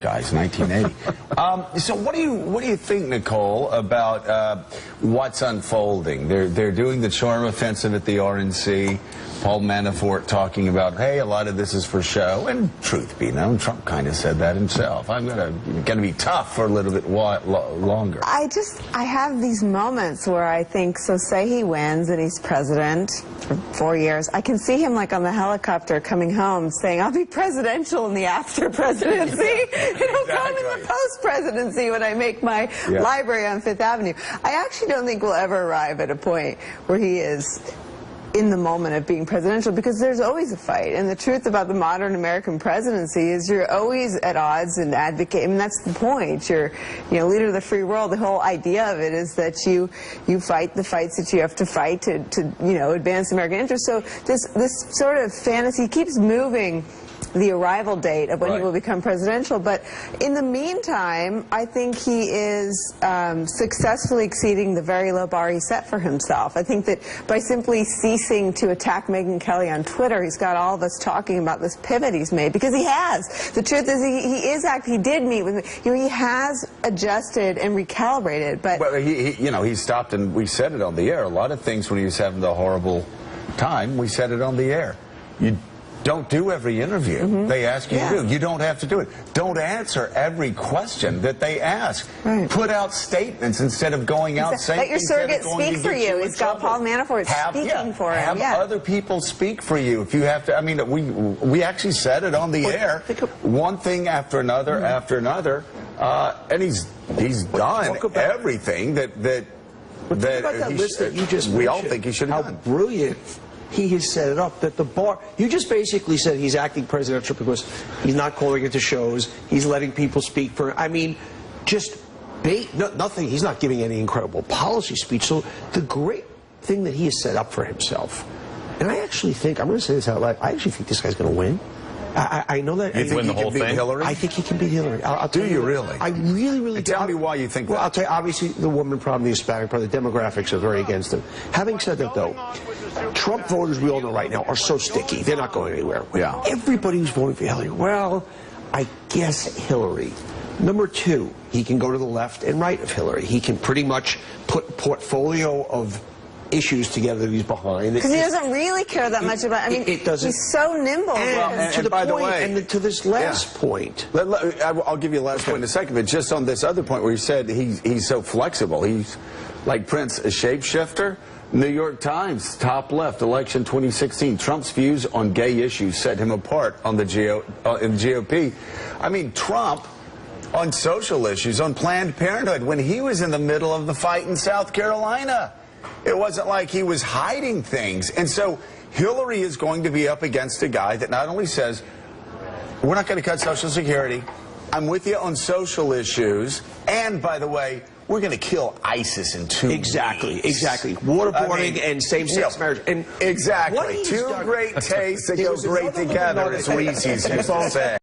guys, 1980. So what do you think, Nicole, about what's unfolding? They're doing the charm offensive at the RNC. Paul Manafort talking about, hey, a lot of this is for show. And truth be known, Trump kind of said that himself. I'm gonna be tough for a little bit longer. I have these moments where I think, so say he wins and he's president for 4 years. I can see him like on the helicopter coming home saying, I'll be presidential in the after presidency. It'll come in the post-presidency when I make my library on Fifth Avenue. I actually don't think we'll ever arrive at a point where he is in the moment of being presidential, because there's always a fight. And the truth about the modern American presidency is you're always at odds and advocate. I mean, that's the point. You're, leader of the free world. The whole idea of it is that you fight the fights that you have to fight to advance American interests. So this sort of fantasy keeps moving the arrival date of when he will become presidential. But in the meantime, I think he is successfully exceeding the very low bar he set for himself. I think that by simply ceasing to attack Megyn Kelly on Twitter, he's got all of us talking about this pivot he's made, because he has. The truth is he did meet with me. He has adjusted and recalibrated. But well, he stopped, and we said it on the air. A lot of things when he was having the horrible time, we said it on the air. You don't do every interview they ask you to do. You don't have to do it. Don't answer every question that they ask. Put out statements instead of going out saying let your surrogate speak for you. He's got Paul Manafort speaking for him. Have other people speak for you if you have to. I mean, we actually said it on the air. One thing after another after another, and he's done everything that list that you just we all think he should have done. How brilliant he has set it up, that the bar, you just basically said he's acting presidential because he's not calling into shows, he's letting people speak for him. I mean, just nothing, he's not giving any incredible policy speech. So the great thing that he has set up for himself, and I actually think, I'm going to say this out loud, I actually think this guy's going to win. I know that. You think he can beat Hillary? I think he can beat Hillary. I'll tell do you really? I really do. Tell me why you think that. Well, I'll tell you, obviously, the woman problem, the Hispanic problem, the demographics are very against him. Having said that, though, Trump voters, we all know right now, are so sticky. They're not going anywhere. Yeah. Everybody who's voting for Hillary, well, I guess Hillary. Number two, he can go to the left and right of Hillary. He can pretty much put a portfolio of issues together that he's behind. Because he doesn't really care that much about, I mean, he's so nimble. And to the point, and to this last point. I'll give you a last point in a second, but just on this other point where you said he's so flexible. He's like Prince, a shapeshifter. New York Times, top left, election 2016. Trump's views on gay issues set him apart on the GOP. I mean, Trump on social issues, on Planned Parenthood, when he was in the middle of the fight in South Carolina. It wasn't like he was hiding things. And so Hillary is going to be up against a guy that not only says, we're not going to cut Social Security, I'm with you on social issues, and by the way, we're going to kill ISIS in 2 weeks. Exactly. Waterboarding and same-sex marriage. And exactly. Two great tastes that go great together, as Reese's used to say.